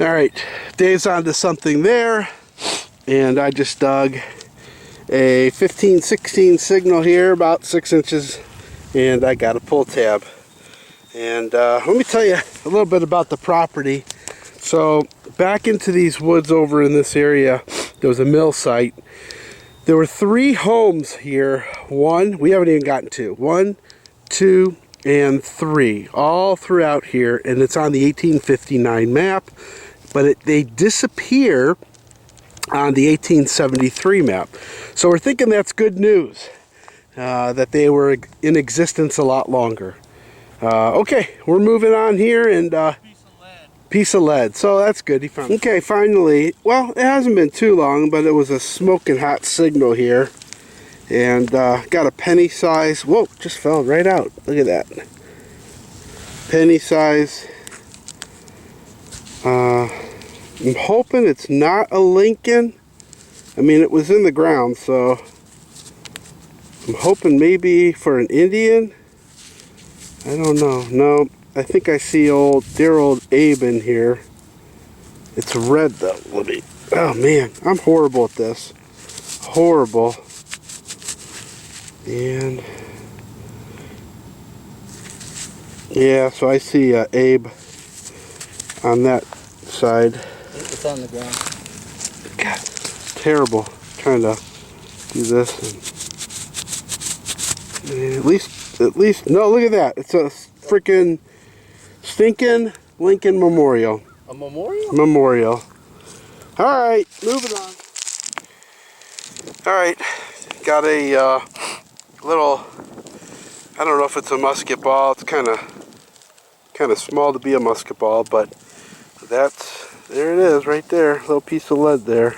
All right, Dave's onto something there, and I just dug a 15-16 signal here, about 6 inches, and I got a pull tab. And let me tell you a little bit about the property. So back into these woods over in this area, there was a mill site. There were 3 homes here. We haven't even gotten to. 1, 2, and 3, all throughout here, and it's on the 1859 map, but they disappear on the 1873 map. So we're thinking that's good news, that they were in existence a lot longer. Okay, we're moving on here, and piece of lead. So that's good. He found. Okay, finally. Well, it hasn't been too long, but it was a smoking hot signal here, and got a penny size. Whoa! Just fell right out. Look at that. Penny size. I'm hoping it's not a Lincoln. I mean, it was in the ground, so I'm hoping maybe for an Indian. I don't know. No. I think I see dear old Abe in here. It's red though. Oh man, I'm horrible at this. Horrible. And yeah, so I see Abe on that side. It's on the ground. God, terrible. Trying to do this. And at least, no, look at that. It's a freaking stinking Lincoln Memorial. A memorial? Memorial. Alright, moving on. Alright, got a little, I don't know if it's a musket ball. It's kind of small to be a musket ball, but there it is right there. A little piece of lead there.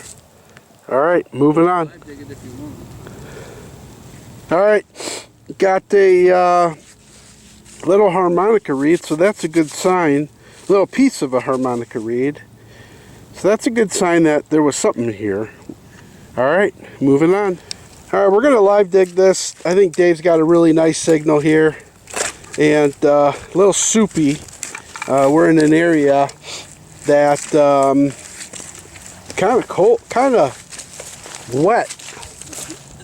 Alright, moving on. Alright, got a little harmonica reed, so that's a good sign. Little piece of a harmonica reed, so that's a good sign that there was something here. All right, moving on. All right, we're gonna live dig this. I think Dave's got a really nice signal here, and a little soupy. We're in an area that kind of cold, kind of wet.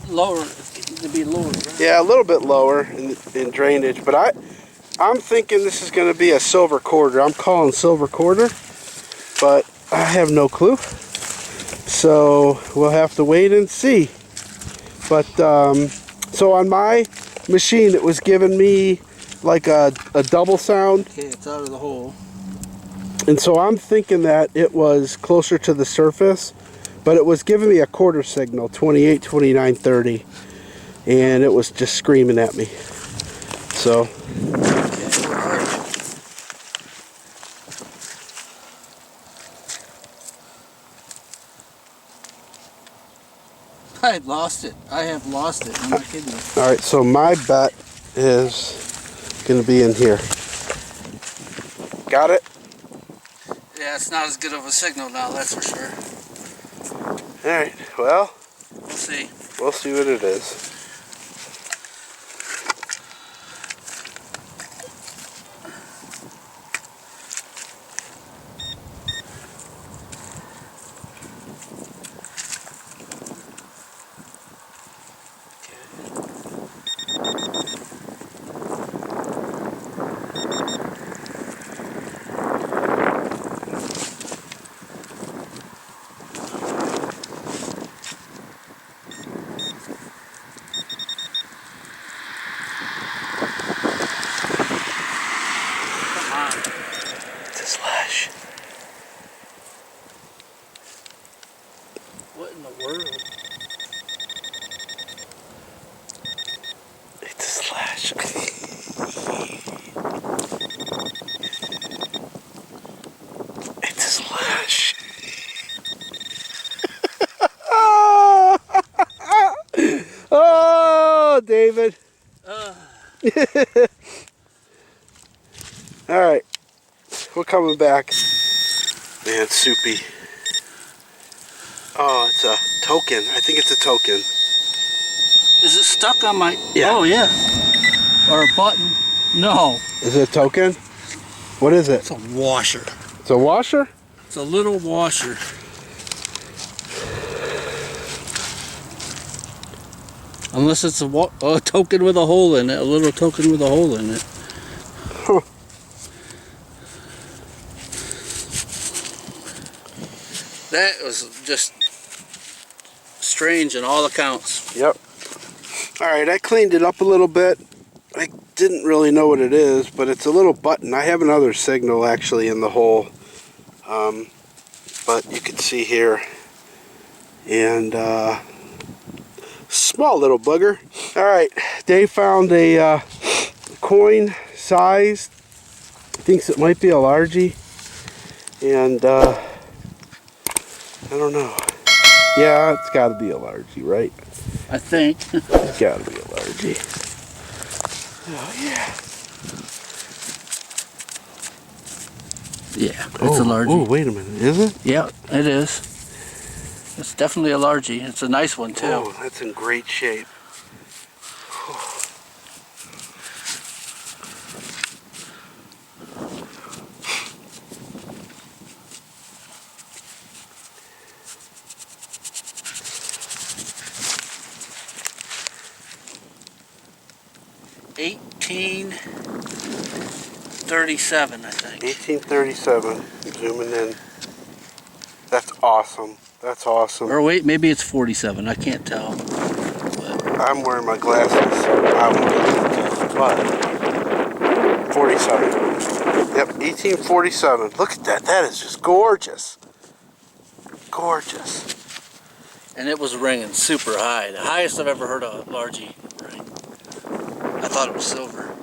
Lower, to be lower. Right? Yeah, a little bit lower in drainage, but I'm thinking this is going to be a silver quarter. I'm calling silver quarter, but I have no clue. So we'll have to wait and see. But so on my machine, it was giving me like a double sound. Okay, it's out of the hole. And so I'm thinking that it was closer to the surface, but it was giving me a quarter signal, 28, 29, 30. And it was just screaming at me. So. I lost it. I have lost it. I'm not kidding you. All right, so my bet is going to be in here. Got it? Yeah, it's not as good of a signal now, that's for sure. All right, well, we'll see. We'll see what it is. What in the world? It's a slash. It's a slash. Oh, David. All right, we're coming back. Man, soupy. Oh, it's a token. I think it's a token. Is it stuck on my... Yeah. Oh, yeah. Or a button. No. Is it a token? What is it? It's a washer. It's a washer? a little washer. Unless it's a token with a hole in it, a little token with a hole in it. Huh. That was just strange in all accounts. Yep. Alright, I cleaned it up a little bit. I didn't really know what it is, but it's a little button. I have another signal actually in the hole. But you can see here. And small little bugger. Alright, Dave found a coin size. Thinks it might be a largie. And I don't know. Yeah, it's got to be a largie, right? I think. It's got to be a largie. Oh, yeah. Yeah, it's a largie. Oh, wait a minute. Is it? Yeah, it is. It's definitely a largie. It's a nice one, too. Oh, that's in great shape. 1837, I think. 1837. Zooming in. That's awesome. That's awesome. Or wait, maybe it's 47. I can't tell. But I'm wearing my glasses, so I won't be able to tell. But 47. Yep, 1847. Look at that. That is just gorgeous. Gorgeous. and it was ringing super high. The highest I've ever heard a largie ring. I thought it was silver.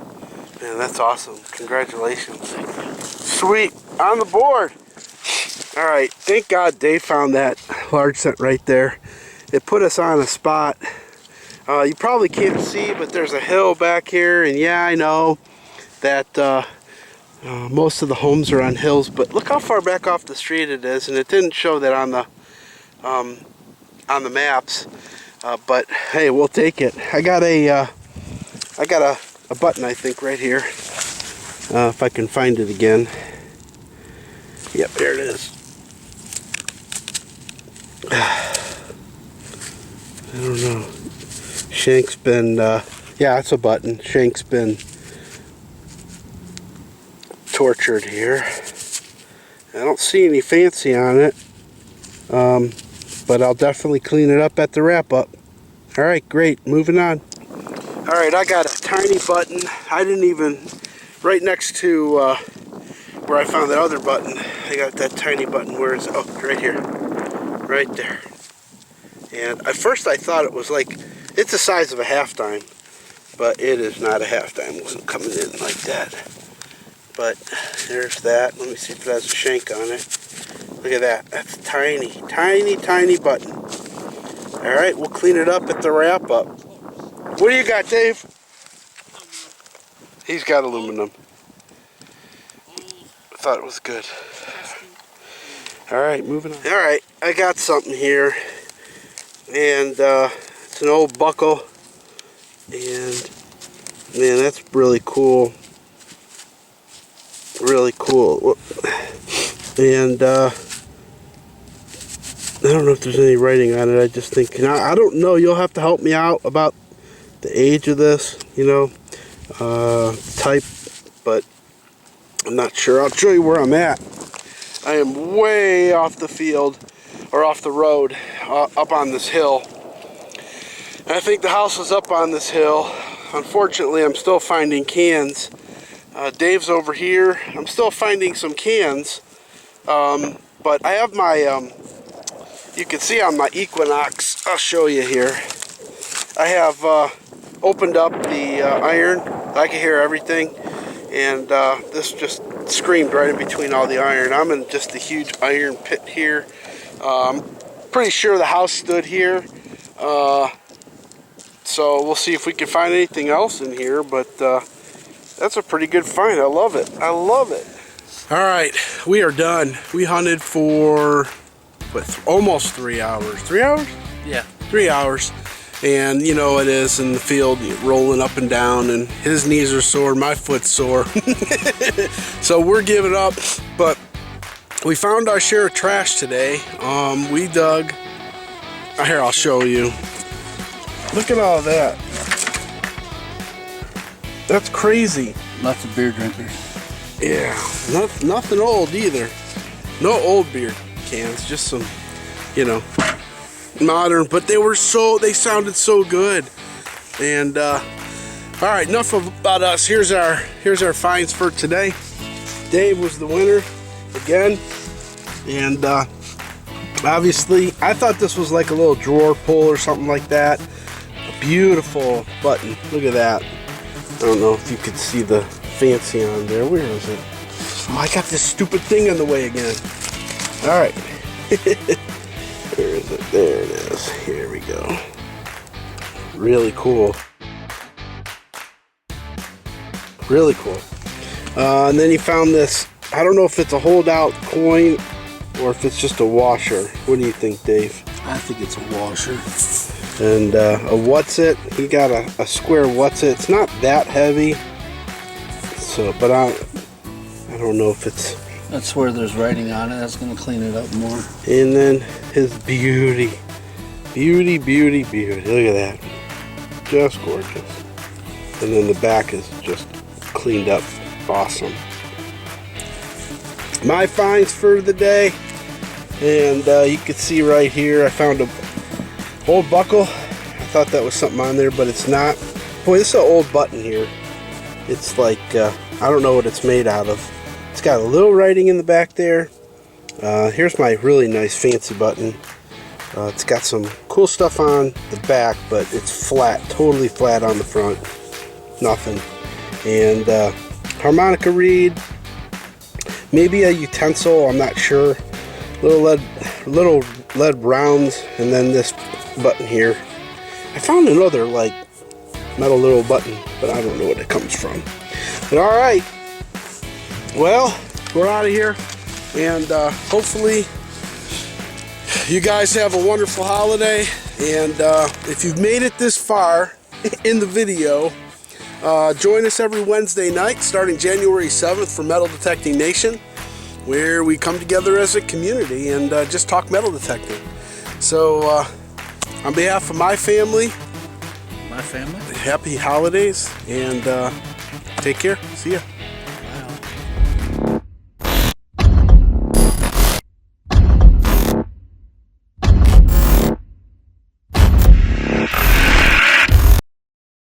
Man, that's awesome. Congratulations. Sweet. On the board. All right. Thank God Dave found that large scent right there. It put us on a spot. You probably can't see, but there's a hill back here. And yeah, I know that most of the homes are on hills, but look how far back off the street it is. And it didn't show that on the maps. But hey, we'll take it. I got a button, I think, right here. If I can find it again. Yep, there it is. I don't know. Shank's been, yeah, it's a button. Shank's been tortured here. I don't see any fancy on it. But I'll definitely clean it up at the wrap-up. All right, great. Moving on. All right, I got a tiny button. I didn't even, right next to where I found that other button, I got that tiny button. Where is it? Oh, right here. Right there. And at first I thought it was like, it's the size of a half dime, but it is not a half dime. It wasn't coming in like that. But there's that. Let me see if it has a shank on it. Look at that. That's tiny, tiny, tiny button. All right, we'll clean it up at the wrap-up. What do you got, Dave? He's got aluminum. I thought it was good. All right, moving on. All right, I got something here. And it's an old buckle. And, man, that's really cool. Really cool. And I don't know if there's any writing on it. I just think, I don't know. You'll have to help me out about the age of this, you know, type, but I'm not sure. I'll show you where I'm at. I am way off the field, or off the road, up on this hill. And I think the house is up on this hill. Unfortunately, I'm still finding cans. Dave's over here. I'm still finding some cans, but I have my, you can see on my Equinox, I'll show you here. I have opened up the iron. I can hear everything, and this just screamed right in between all the iron. I'm in just a huge iron pit here. Pretty sure the house stood here, so we'll see if we can find anything else in here, but that's a pretty good find. I love it. I love it. All right, we are done. We hunted for almost 3 hours. 3 hours? Yeah. 3 hours. And you know it is in the field, rolling up and down, and his knees are sore, my foot's sore. So we're giving up, but we found our share of trash today. We dug. Here, I'll show you. Look at all that. That's crazy. Lots of beer drinkers. Yeah, nothing old either. No old beer cans, just some, you know, modern. But they sounded so good. And all right, enough about us. Here's our finds for today. Dave was the winner again, and obviously I thought this was like a little drawer pull or something like that. A beautiful button. Look at that. I don't know if you could see the fancy on there. Where is it? Oh, I got this stupid thing in the way again. All right. Where is it? There it is. Here we go. Really cool. Really cool. And then he found this. I don't know if it's a holdout coin or if it's just a washer. What do you think, Dave? I think it's a washer. And a what's it? He got a square what's it. It's not that heavy. So, but I don't know if it's. That's where there's writing on it. That's going to clean it up more. And then his beauty. Beauty, beauty, beauty. Look at that. Just gorgeous. And then the back is just cleaned up. Awesome. My finds for the day. And you can see right here, I found a old buckle. I thought that was something on there, but it's not. Boy, this is an old button here. It's like, I don't know what it's made out of. It's got a little writing in the back there. Here's my really nice fancy button. It's got some cool stuff on the back, but it's flat, totally flat on the front. Nothing. And harmonica reed, maybe a utensil, I'm not sure. Little lead rounds, and then this button here. I found another like metal little button, but I don't know what it comes from. But all right, well, we're out of here, and hopefully you guys have a wonderful holiday. And if you've made it this far in the video, join us every Wednesday night starting January 7th for Metal Detecting Nation, where we come together as a community and just talk metal detecting. So on behalf of my family, My family? happy holidays, and take care. See ya.